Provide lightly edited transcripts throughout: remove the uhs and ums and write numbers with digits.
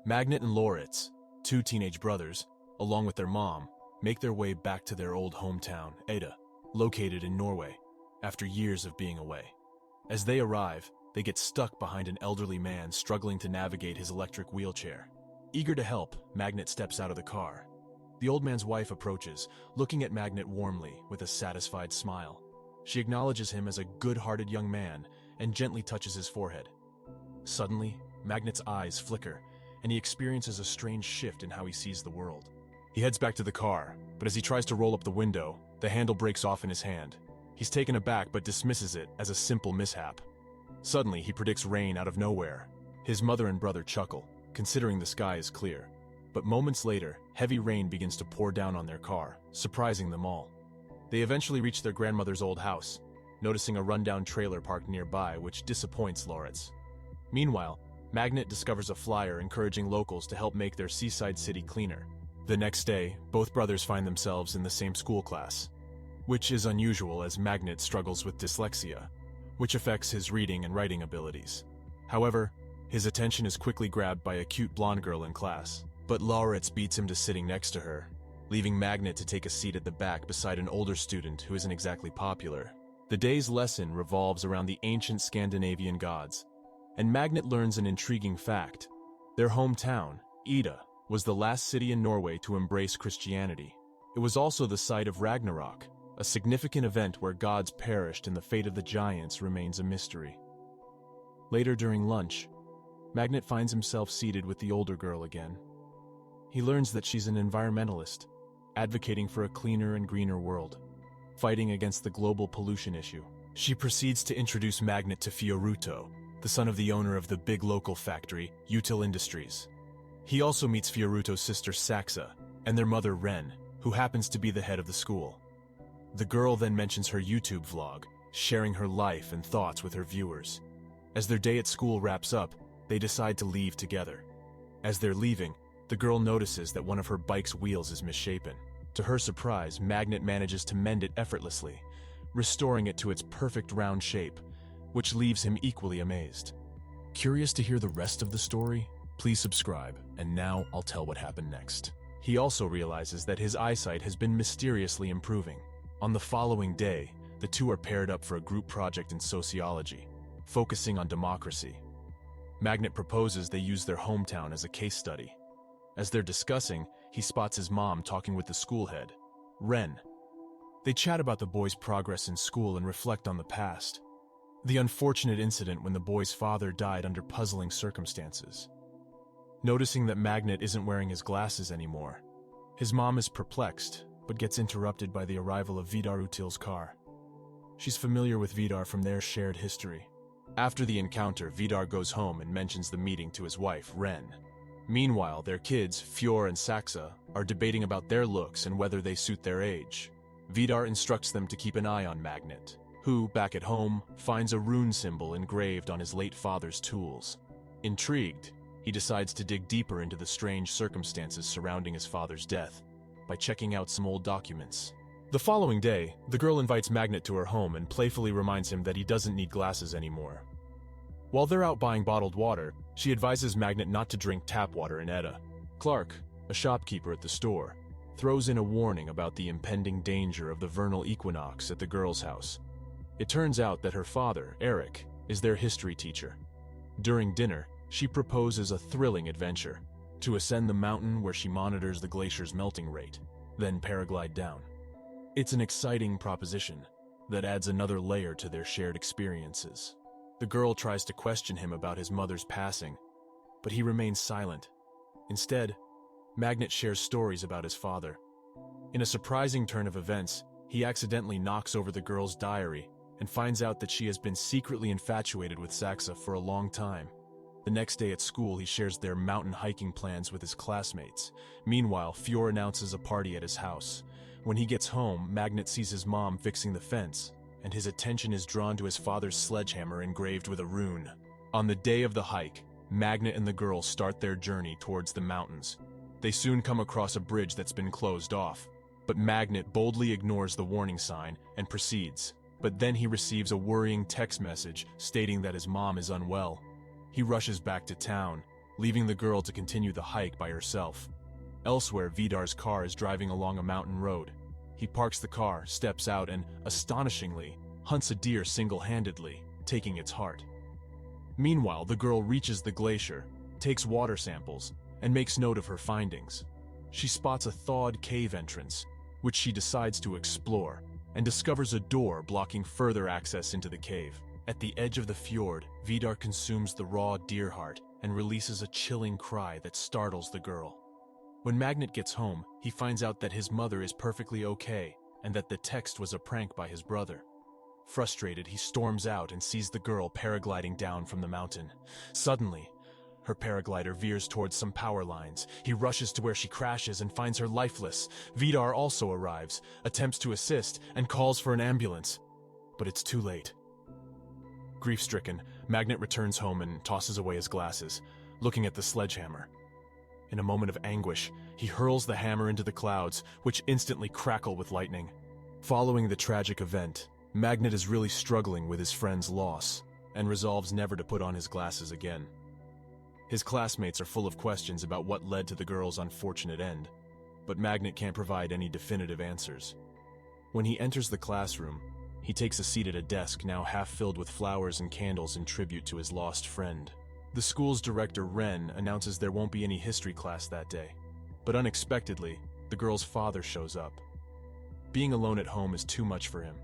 Magnet and Loritz, two teenage brothers, along with their mom, make their way back to their old hometown, Ada, located in Norway, after years of being away. As they arrive, they get stuck behind an elderly man struggling to navigate his electric wheelchair. Eager to help, Magnet steps out of the car. The old man's wife approaches, looking at Magnet warmly with a satisfied smile. She acknowledges him as a good-hearted young man and gently touches his forehead. Suddenly, Magnet's eyes flicker, and he experiences a strange shift in how he sees the world. He heads back to the car, but as he tries to roll up the window, the handle breaks off in his hand. He's taken aback but dismisses it as a simple mishap. Suddenly, he predicts rain out of nowhere. His mother and brother chuckle, considering the sky is clear. But moments later, heavy rain begins to pour down on their car, surprising them all. They eventually reach their grandmother's old house, noticing a rundown trailer parked nearby, which disappoints Loritz. Meanwhile, Magnet discovers a flyer encouraging locals to help make their seaside city cleaner. The next day, both brothers find themselves in the same school class, which is unusual as Magnet struggles with dyslexia, which affects his reading and writing abilities. However, his attention is quickly grabbed by a cute blonde girl in class, but Loritz beats him to sitting next to her, leaving Magnet to take a seat at the back beside an older student who isn't exactly popular. The day's lesson revolves around the ancient Scandinavian gods, and Magnet learns an intriguing fact. Their hometown, Ida, was the last city in Norway to embrace Christianity. It was also the site of Ragnarok, a significant event where gods perished and the fate of the giants remains a mystery. Later during lunch, Magnet finds himself seated with the older girl again. He learns that she's an environmentalist, advocating for a cleaner and greener world, fighting against the global pollution issue. She proceeds to introduce Magnet to Fioruto, the son of the owner of the big local factory, Util Industries. He also meets Fioruto's sister Saxa and their mother Ren, who happens to be the head of the school. The girl then mentions her YouTube vlog, sharing her life and thoughts with her viewers. As their day at school wraps up, they decide to leave together. As they're leaving, the girl notices that one of her bike's wheels is misshapen. To her surprise, Magnet manages to mend it effortlessly, restoring it to its perfect round shape, which leaves him equally amazed. Curious to hear the rest of the story? Please subscribe, and now I'll tell what happened next. He also realizes that his eyesight has been mysteriously improving. On the following day, the two are paired up for a group project in sociology, focusing on democracy. Magnet proposes they use their hometown as a case study. As they're discussing, he spots his mom talking with the school head, Ren. They chat about the boy's progress in school and reflect on the past. The unfortunate incident when the boy's father died under puzzling circumstances. Noticing that Magnet isn't wearing his glasses anymore, his mom is perplexed, but gets interrupted by the arrival of Vidar Util's car. She's familiar with Vidar from their shared history. After the encounter, Vidar goes home and mentions the meeting to his wife, Ren. Meanwhile, their kids, Fjord and Saxa, are debating about their looks and whether they suit their age. Vidar instructs them to keep an eye on Magnet, who, back at home, finds a rune symbol engraved on his late father's tools. Intrigued, he decides to dig deeper into the strange circumstances surrounding his father's death by checking out some old documents. The following day, the girl invites Magnet to her home and playfully reminds him that he doesn't need glasses anymore. While they're out buying bottled water, she advises Magnet not to drink tap water in Edda. Clark, a shopkeeper at the store, throws in a warning about the impending danger of the vernal equinox at the girl's house. It turns out that her father, Eric, is their history teacher. During dinner, she proposes a thrilling adventure: to ascend the mountain where she monitors the glacier's melting rate, then paraglide down. It's an exciting proposition that adds another layer to their shared experiences. The girl tries to question him about his mother's passing, but he remains silent. Instead, Magnet shares stories about his father. In a surprising turn of events, he accidentally knocks over the girl's diary and finds out that she has been secretly infatuated with Saxa for a long time. The next day at school, he shares their mountain hiking plans with his classmates. Meanwhile, Fjord announces a party at his house. When he gets home, Magnet sees his mom fixing the fence, and his attention is drawn to his father's sledgehammer engraved with a rune. On the day of the hike, Magnet and the girl start their journey towards the mountains. They soon come across a bridge that's been closed off, but Magnet boldly ignores the warning sign and proceeds. But then he receives a worrying text message stating that his mom is unwell. He rushes back to town, leaving the girl to continue the hike by herself. Elsewhere, Vidar's car is driving along a mountain road. He parks the car, steps out, and, astonishingly, hunts a deer single-handedly, taking its heart. Meanwhile, the girl reaches the glacier, takes water samples, and makes note of her findings. She spots a thawed cave entrance, which she decides to explore, and discovers a door blocking further access into the cave. At the edge of the fjord, Vidar consumes the raw deer heart and releases a chilling cry that startles the girl. When Magnet gets home, he finds out that his mother is perfectly okay and that the text was a prank by his brother. Frustrated, he storms out and sees the girl paragliding down from the mountain. Suddenly, her paraglider veers towards some power lines. He rushes to where she crashes and finds her lifeless. Vidar also arrives, attempts to assist, and calls for an ambulance. But it's too late. Grief-stricken, Magnet returns home and tosses away his glasses, looking at the sledgehammer. In a moment of anguish, he hurls the hammer into the clouds, which instantly crackle with lightning. Following the tragic event, Magnet is really struggling with his friend's loss, and resolves never to put on his glasses again. His classmates are full of questions about what led to the girl's unfortunate end, but Magnet can't provide any definitive answers. When he enters the classroom, he takes a seat at a desk now half filled with flowers and candles in tribute to his lost friend. The school's director, Ren, announces there won't be any history class that day, but unexpectedly, the girl's father shows up. Being alone at home is too much for him.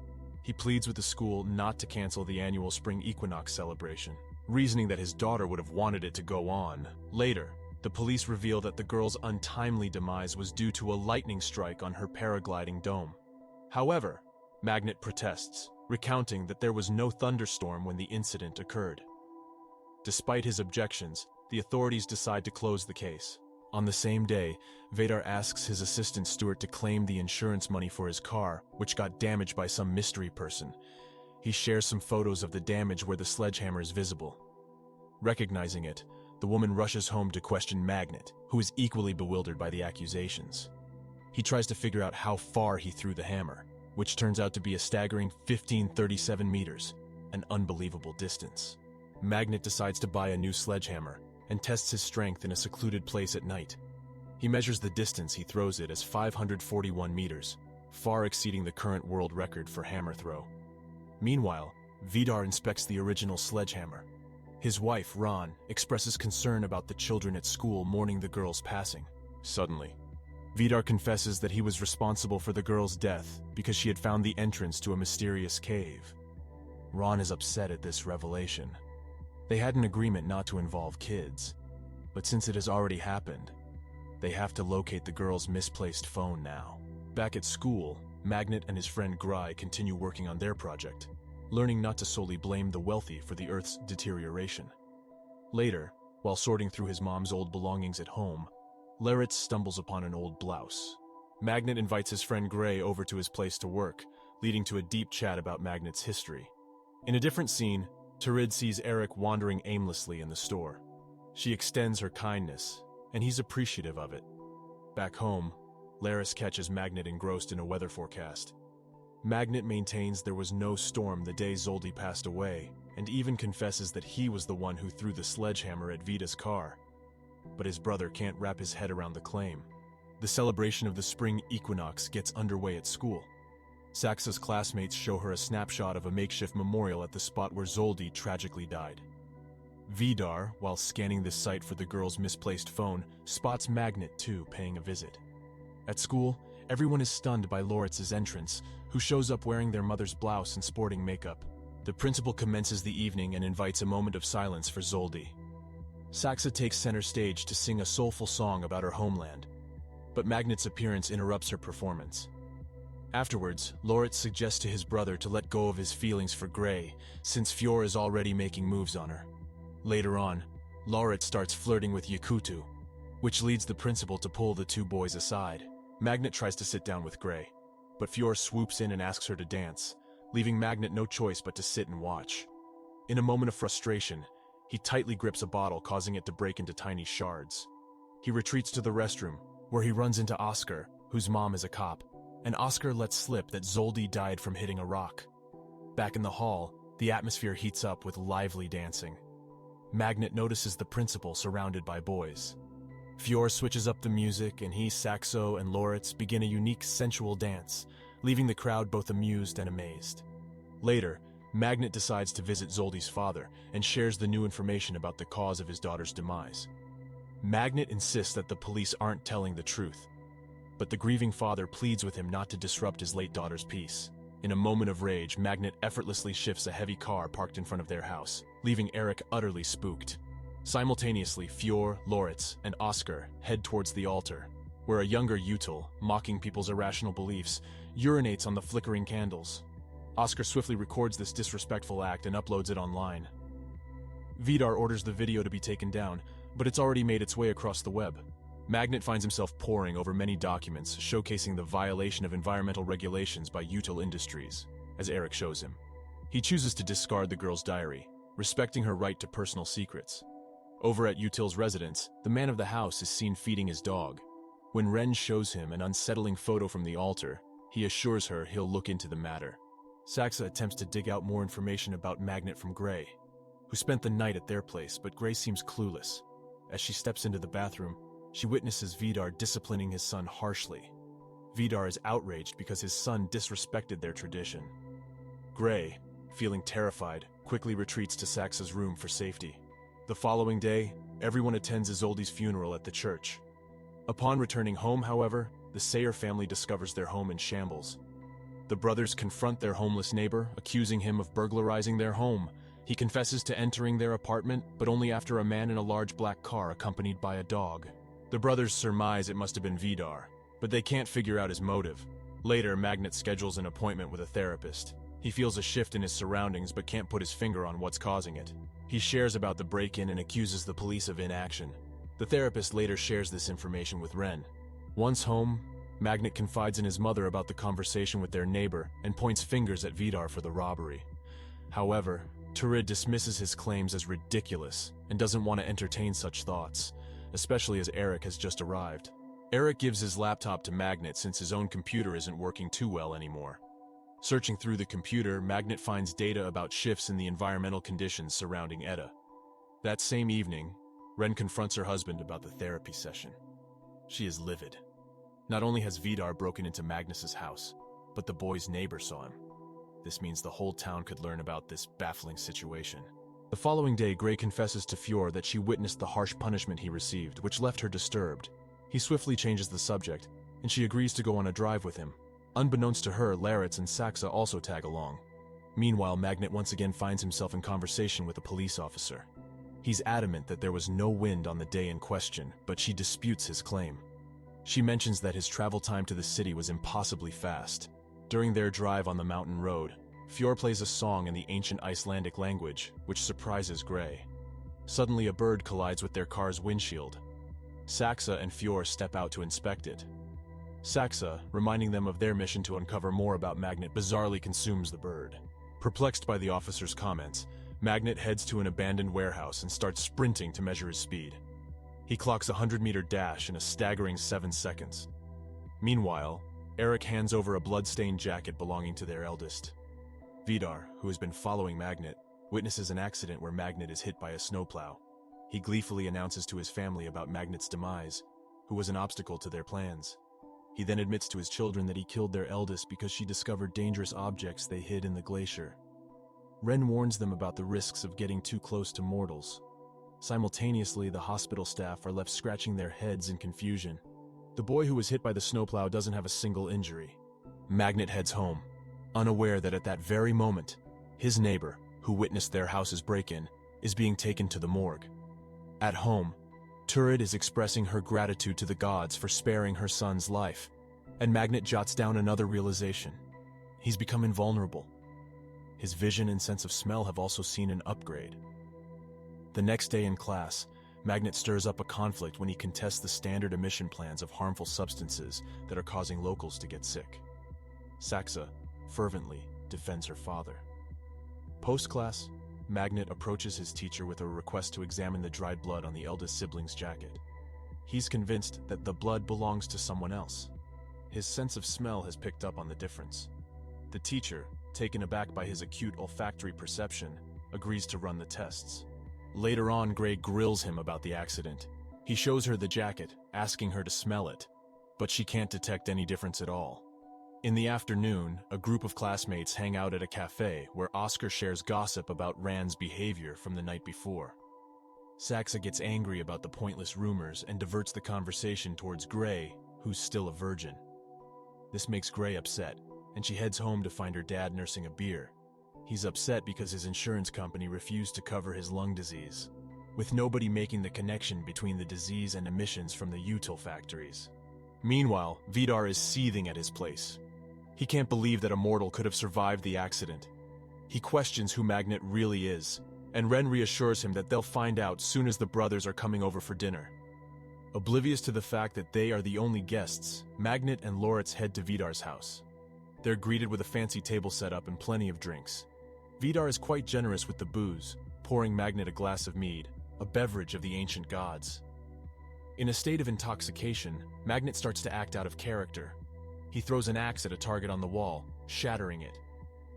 He pleads with the school not to cancel the annual spring equinox celebration, reasoning that his daughter would have wanted it to go on. Later, the police reveal that the girl's untimely demise was due to a lightning strike on her paragliding dome. However, Magnet protests, recounting that there was no thunderstorm when the incident occurred. Despite his objections, the authorities decide to close the case. On the same day, Vidar asks his assistant Stuart to claim the insurance money for his car, which got damaged by some mystery person. He shares some photos of the damage where the sledgehammer is visible. Recognizing it, the woman rushes home to question Magnet, who is equally bewildered by the accusations. He tries to figure out how far he threw the hammer, which turns out to be a staggering 1537 meters, an unbelievable distance. Magnet decides to buy a new sledgehammer and tests his strength in a secluded place at night. He measures the distance he throws it as 541 meters, far exceeding the current world record for hammer throw. Meanwhile, Vidar inspects the original sledgehammer. His wife, Ron, expresses concern about the children at school mourning the girl's passing. Suddenly, Vidar confesses that he was responsible for the girl's death because she had found the entrance to a mysterious cave. Ron is upset at this revelation. They had an agreement not to involve kids, but since it has already happened, they have to locate the girl's misplaced phone now. Back at school, Magnet and his friend Gry continue working on their project, learning not to solely blame the wealthy for the Earth's deterioration. Later, while sorting through his mom's old belongings at home, Laritz stumbles upon an old blouse. Magnet invites his friend Gray over to his place to work, leading to a deep chat about Magnet's history. In a different scene, Turid sees Eric wandering aimlessly in the store. She extends her kindness, and he's appreciative of it. Back home, Laris catches Magnet engrossed in a weather forecast. Magnet maintains there was no storm the day Zoldy passed away, and even confesses that he was the one who threw the sledgehammer at Vita's car. But his brother can't wrap his head around the claim. The celebration of the spring equinox gets underway at school. Saxa's classmates show her a snapshot of a makeshift memorial at the spot where Zoldy tragically died. Vidar, while scanning the site for the girl's misplaced phone, spots Magnet too paying a visit. At school, everyone is stunned by Loritz's entrance, who shows up wearing their mother's blouse and sporting makeup. The principal commences the evening and invites a moment of silence for Zoldy. Saxa takes center stage to sing a soulful song about her homeland, but Magnet's appearance interrupts her performance. Afterwards, Loritz suggests to his brother to let go of his feelings for Gray, since Fior is already making moves on her. Later on, Loritz starts flirting with Yakutu, which leads the principal to pull the two boys aside. Magnet tries to sit down with Gray, but Fior swoops in and asks her to dance, leaving Magnet no choice but to sit and watch. In a moment of frustration, he tightly grips a bottle, causing it to break into tiny shards. He retreats to the restroom, where he runs into Oscar, whose mom is a cop, and Oscar lets slip that Zoldy died from hitting a rock. Back in the hall, the atmosphere heats up with lively dancing. Magnet notices the principal surrounded by boys. Fior switches up the music, and he, Saxo, and Loritz begin a unique sensual dance, leaving the crowd both amused and amazed. Later, Magnet decides to visit Zoldy's father and shares the new information about the cause of his daughter's demise. Magnet insists that the police aren't telling the truth, but the grieving father pleads with him not to disrupt his late daughter's peace. In a moment of rage, Magnet effortlessly shifts a heavy car parked in front of their house, leaving Eric utterly spooked. Simultaneously, Fior, Loritz, and Oscar head towards the altar, where a younger Util, mocking people's irrational beliefs, urinates on the flickering candles. Oscar swiftly records this disrespectful act and uploads it online. Vidar orders the video to be taken down, but it's already made its way across the web. Magnet finds himself poring over many documents showcasing the violation of environmental regulations by Util Industries, as Eric shows him. He chooses to discard the girl's diary, respecting her right to personal secrets. Over at Util's residence, the man of the house is seen feeding his dog. When Ren shows him an unsettling photo from the altar, he assures her he'll look into the matter. Saxa attempts to dig out more information about Magnet from Gray, who spent the night at their place, but Gray seems clueless. As she steps into the bathroom, she witnesses Vidar disciplining his son harshly. Vidar is outraged because his son disrespected their tradition. Gray, feeling terrified, quickly retreats to Saxa's room for safety. The following day, everyone attends Isolde's funeral at the church. Upon returning home, however, the Sayer family discovers their home in shambles. The brothers confront their homeless neighbor, accusing him of burglarizing their home. He confesses to entering their apartment, but only after a man in a large black car accompanied by a dog. The brothers surmise it must have been Vidar, but they can't figure out his motive. Later, Magnet schedules an appointment with a therapist. He feels a shift in his surroundings but can't put his finger on what's causing it. He shares about the break-in and accuses the police of inaction. The therapist later shares this information with Ren. Once home, Magnet confides in his mother about the conversation with their neighbor and points fingers at Vidar for the robbery. However, Turid dismisses his claims as ridiculous and doesn't want to entertain such thoughts, especially as Eric has just arrived. Eric gives his laptop to Magnet since his own computer isn't working too well anymore. Searching through the computer, Magnet finds data about shifts in the environmental conditions surrounding Edda. That same evening, Ren confronts her husband about the therapy session. She is livid. Not only has Vidar broken into Magnus's house, but the boy's neighbor saw him. This means the whole town could learn about this baffling situation. The following day, Gray confesses to Fior that she witnessed the harsh punishment he received, which left her disturbed. He swiftly changes the subject, and she agrees to go on a drive with him. Unbeknownst to her, Laritz and Saxa also tag along. Meanwhile, Magnet once again finds himself in conversation with a police officer. He's adamant that there was no wind on the day in question, but she disputes his claim. She mentions that his travel time to the city was impossibly fast. During their drive on the mountain road, Fior plays a song in the ancient Icelandic language, which surprises Gray. Suddenly, a bird collides with their car's windshield. Saxa and Fior step out to inspect it. Saxa, reminding them of their mission to uncover more about Magnet, bizarrely consumes the bird. Perplexed by the officer's comments, Magnet heads to an abandoned warehouse and starts sprinting to measure his speed. He clocks a 100-meter dash in a staggering 7 seconds. Meanwhile, Eric hands over a blood-stained jacket belonging to their eldest. Vidar, who has been following Magnet, witnesses an accident where Magnet is hit by a snowplow. He gleefully announces to his family about Magnet's demise, who was an obstacle to their plans. He then admits to his children that he killed their eldest because she discovered dangerous objects they hid in the glacier. Ren warns them about the risks of getting too close to mortals. Simultaneously, the hospital staff are left scratching their heads in confusion. The boy who was hit by the snowplow doesn't have a single injury. Magnet heads home, unaware that at that very moment, his neighbor, who witnessed their house's break-in, is being taken to the morgue. At home, Turid is expressing her gratitude to the gods for sparing her son's life, and Magnet jots down another realization. He's become invulnerable. His vision and sense of smell have also seen an upgrade. The next day in class, Magnet stirs up a conflict when he contests the standard emission plans of harmful substances that are causing locals to get sick. Saxa fervently defends her father. Post-class, Magnet approaches his teacher with a request to examine the dried blood on the eldest sibling's jacket. He's convinced that the blood belongs to someone else. His sense of smell has picked up on the difference. The teacher, taken aback by his acute olfactory perception, agrees to run the tests. Later on, Gray grills him about the accident. He shows her the jacket, asking her to smell it, but she can't detect any difference at all. In the afternoon, a group of classmates hang out at a cafe where Oscar shares gossip about Rand's behavior from the night before. Saxa gets angry about the pointless rumors and diverts the conversation towards Gray, who's still a virgin. This makes Gray upset, and she heads home to find her dad nursing a beer. He's upset because his insurance company refused to cover his lung disease, with nobody making the connection between the disease and emissions from the util factories. Meanwhile, Vidar is seething at his place. He can't believe that a mortal could have survived the accident. He questions who Magnet really is, and Ren reassures him that they'll find out soon as the brothers are coming over for dinner. Oblivious to the fact that they are the only guests, Magnet and Loritz head to Vidar's house. They're greeted with a fancy table set up and plenty of drinks. Vidar is quite generous with the booze, pouring Magnet a glass of mead, a beverage of the ancient gods. In a state of intoxication, Magnet starts to act out of character. He throws an axe at a target on the wall, shattering it.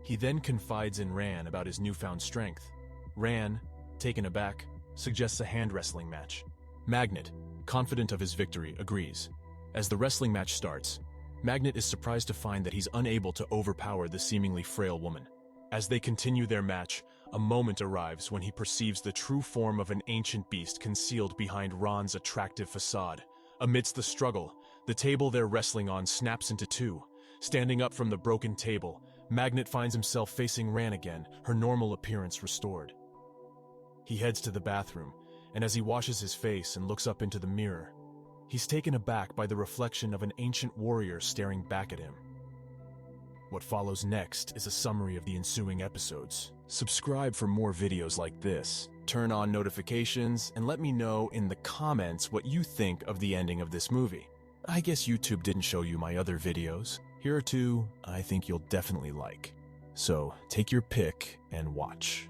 He then confides in Ran about his newfound strength. Ran, taken aback, suggests a hand wrestling match. Magnet, confident of his victory, agrees. As the wrestling match starts, Magnet is surprised to find that he's unable to overpower the seemingly frail woman. As they continue their match, a moment arrives when he perceives the true form of an ancient beast concealed behind Ran's attractive facade. Amidst the struggle, the table they're wrestling on snaps into two. Standing up from the broken table, Magnet finds himself facing Ran again, her normal appearance restored. He heads to the bathroom, and as he washes his face and looks up into the mirror, he's taken aback by the reflection of an ancient warrior staring back at him. What follows next is a summary of the ensuing episodes. Subscribe for more videos like this, turn on notifications, and let me know in the comments what you think of the ending of this movie. I guess YouTube didn't show you my other videos. Here are two I think you'll definitely like. So take your pick and watch.